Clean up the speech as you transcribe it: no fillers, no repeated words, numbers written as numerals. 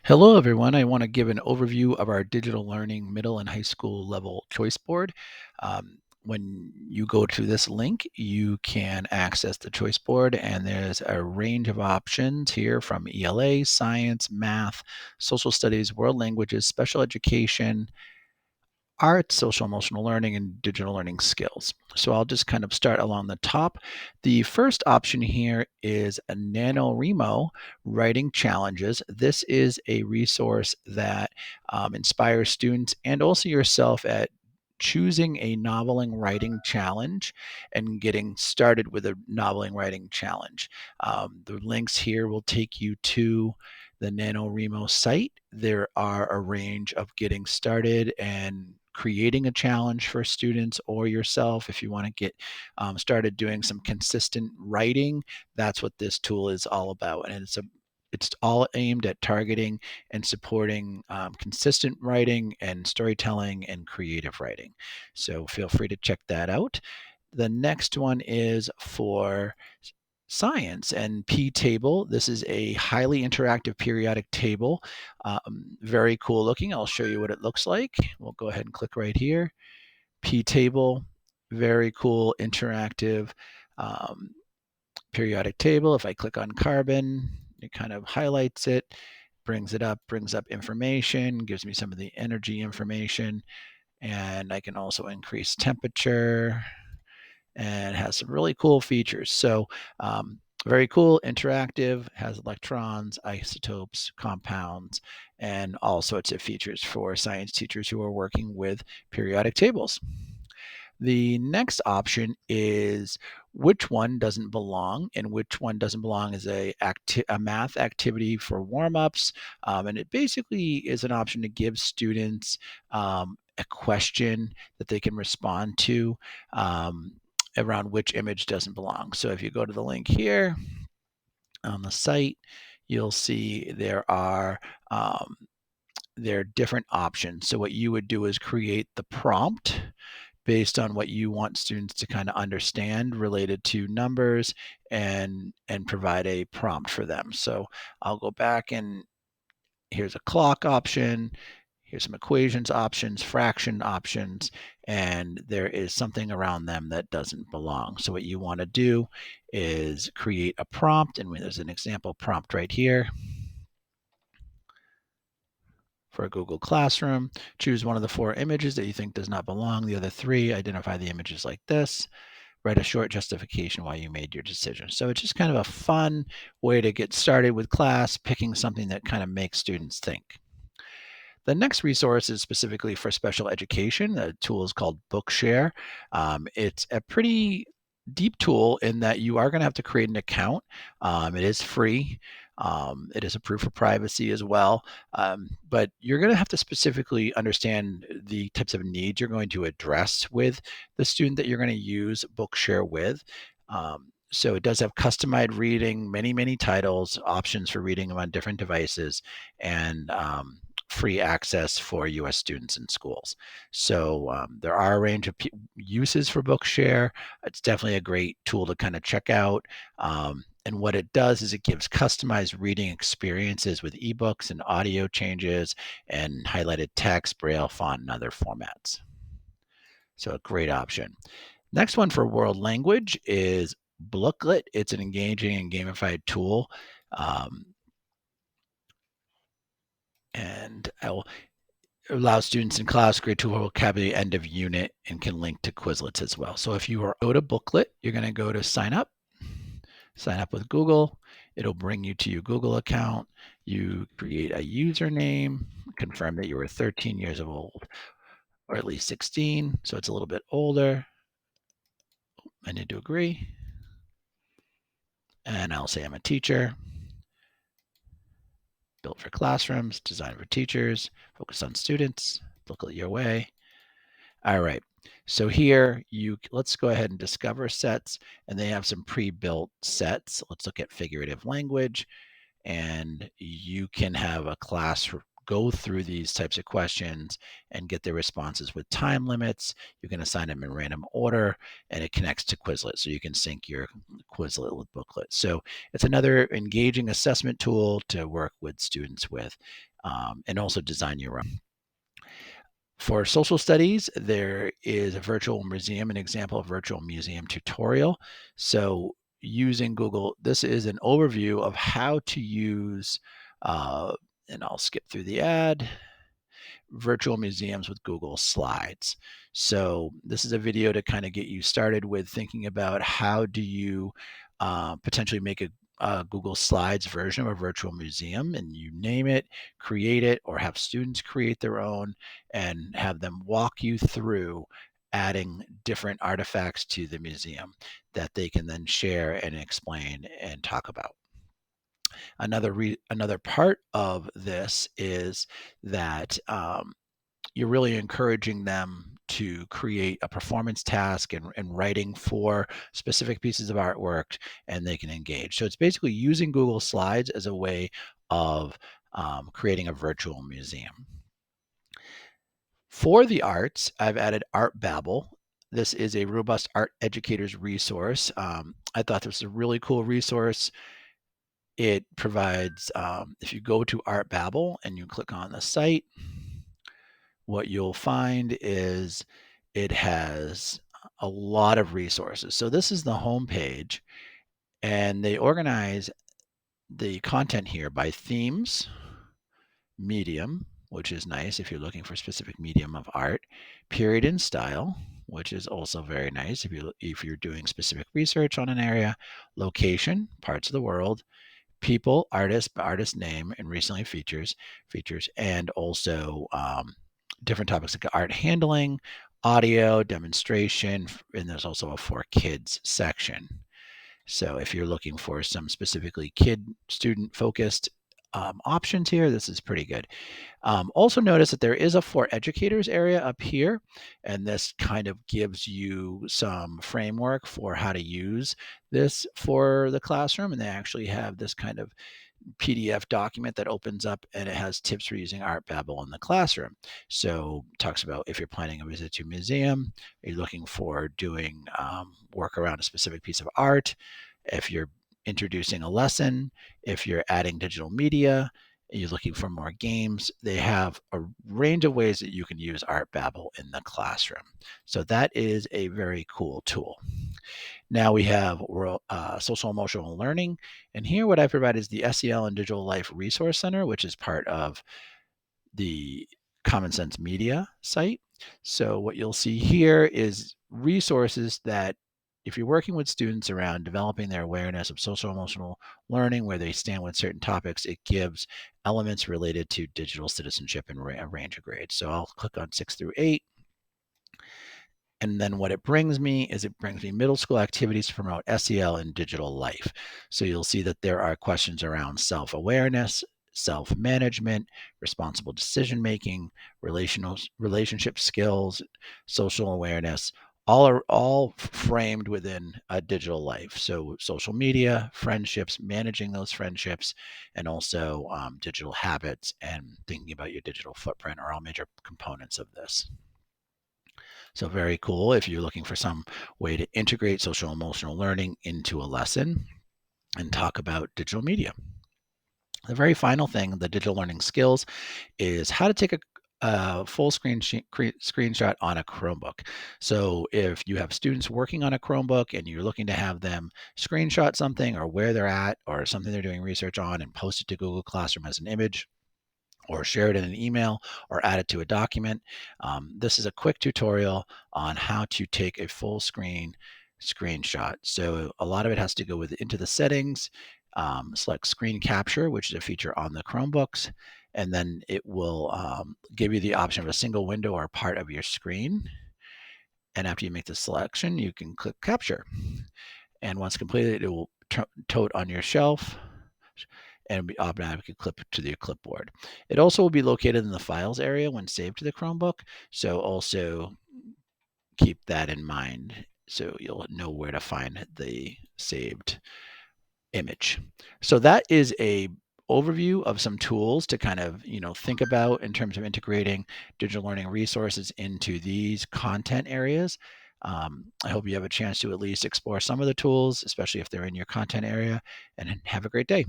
Hello, everyone. I want to give an overview of our digital learning middle and high school level choice board. When you go to this link, you can access the choice board, and there's a range of options here from ELA, science, math, social studies, world languages, special education, art, social emotional learning, and digital learning skills. So I'll just kind of start along the top. The first option here is a Nanowrimo writing challenges. This is a resource that inspires students and also yourself at choosing a noveling writing challenge and getting started with a noveling writing challenge. The links here will take you to the Nanowrimo site. There are a range of getting started and creating a challenge for students or yourself. If you want to get started doing some consistent writing, that's what this tool is all about. And it's all aimed at targeting and supporting consistent writing and storytelling and creative writing. So feel free to check that out. The next one is for science and PTable. This is a highly interactive periodic table. Very cool looking. I'll show you what it looks like. We'll go ahead and click right here. PTable, very cool interactive periodic table. If I click on carbon, it kind of highlights it, brings up information, gives me some of the energy information, and I can also increase temperature, and has some really cool features. So very cool, interactive, has electrons, isotopes, compounds, and all sorts of features for science teachers who are working with periodic tables. The next option is which one doesn't belong, and which one doesn't belong is a math activity for warm-ups, and it basically is an option to give students a question that they can respond to around which image doesn't belong. So if you go to the link here on the site, you'll see there are different options. So what you would do is create the prompt based on what you want students to kind of understand related to numbers and provide a prompt for them. So I'll go back, and here's a clock option. Here's some equations options, fraction options, and there is something around them that doesn't belong. So what you want to do is create a prompt, and there's an example prompt right here for a Google Classroom. Choose one of the 4 images that you think does not belong. The other 3, identify the images like this. Write a short justification why you made your decision. So it's just kind of a fun way to get started with class, picking something that kind of makes students think. The next resource is specifically for special education. The tool is called Bookshare. It's a pretty deep tool in that you are going to have to create an account. It is free. It is approved for privacy as well. But you're going to have to specifically understand the types of needs you're going to address with the student that you're going to use Bookshare with. So it does have customized reading, many titles, options for reading them on different devices, and free access for U.S. students in schools. So there are a range of uses for Bookshare. It's definitely a great tool to kind of check out. And what it does is it gives customized reading experiences with ebooks and audio changes and highlighted text, braille, font, and other formats. So a great option. Next one for world language is Blooket. It's an engaging and gamified tool. And I will allow students in class grade 2 vocabulary end of unit and can link to Quizlets as well. So if you are out of Booklet, you're going to go to sign up with Google. It'll bring you to your Google account. You create a username, confirm that you were 13 years old or at least 16. So it's a little bit older. I need to agree. And I'll say I'm a teacher. Built for classrooms, designed for teachers, focused on students, look at your way. All right, so here let's go ahead and discover sets, and they have some pre-built sets. Let's look at figurative language, and you can have a class go through these types of questions and get their responses with time limits. You can assign them in random order, and it connects to Quizlet, so you can sync your Quizlet with Booklet. So it's another engaging assessment tool to work with students with. and also design your own. For social studies, there is a virtual museum, an example of virtual museum tutorial. So using Google, this is an overview of how to use, and I'll skip through the ad, virtual museums with Google Slides. So this is a video to kind of get you started with thinking about how do you potentially make a Google Slides version of a virtual museum, and you name it, create it, or have students create their own and have them walk you through adding different artifacts to the museum that they can then share and explain and talk about. Another part of this is that you're really encouraging them to create a performance task and writing for specific pieces of artwork, and they can engage. So it's basically using Google Slides as a way of creating a virtual museum. For the arts, I've added Art Babble. This is a robust art educators resource. I thought this was a really cool resource. It provides, if you go to Art Babble and you click on the site, what you'll find is it has a lot of resources. So this is the home page, and they organize the content here by themes, medium, which is nice if you're looking for a specific medium of art, period and style, which is also very nice if you're doing specific research on an area, location, parts of the world, people, artist name, and recently features, and also different topics like art handling, audio, demonstration, and there's also a for kids section. So if you're looking for some specifically student focused options here, this is pretty good. Also notice that there is a for educators area up here, and this kind of gives you some framework for how to use this for the classroom. And they actually have this kind of PDF document that opens up, and it has tips for using Art Babble in the classroom. So it talks about if you're planning a visit to a museum, you're looking for doing work around a specific piece of art, if you're introducing a lesson, if you're adding digital media, you're looking for more games, they have a range of ways that you can use Art Babble in the classroom. So that is a very cool tool. Now we have social emotional learning. And here what I provide is the SEL In Digital Life Resource Center, which is part of the Common Sense Media site. So what you'll see here is resources that if you're working with students around developing their awareness of social emotional learning, where they stand with certain topics, it gives elements related to digital citizenship in a range of grades. So I'll click on 6 through 8. And then what it brings me is it brings me middle school activities to promote SEL in digital life. So you'll see that there are questions around self-awareness, self-management, responsible decision-making, relationship skills, social awareness, all framed within a digital life. So social media, friendships, managing those friendships, and also digital habits and thinking about your digital footprint are all major components of this. So very cool if you're looking for some way to integrate social emotional learning into a lesson and talk about digital media. The very final thing, the digital learning skills, is how to take a full screenshot on a Chromebook. So if you have students working on a Chromebook and you're looking to have them screenshot something or where they're at or something they're doing research on and post it to Google Classroom as an image, or share it in an email or add it to a document. This is a quick tutorial on how to take a full screen screenshot. So a lot of it has to go into the settings, select screen capture, which is a feature on the Chromebooks, and then it will give you the option of a single window or part of your screen. And after you make the selection, you can click capture. And once completed, it will tote on your shelf and be automatically clipped to the clipboard. It also will be located in the files area when saved to the Chromebook. So also keep that in mind so you'll know where to find the saved image. So that is a overview of some tools to kind of think about in terms of integrating digital learning resources into these content areas. I hope you have a chance to at least explore some of the tools, especially if they're in your content area, and have a great day.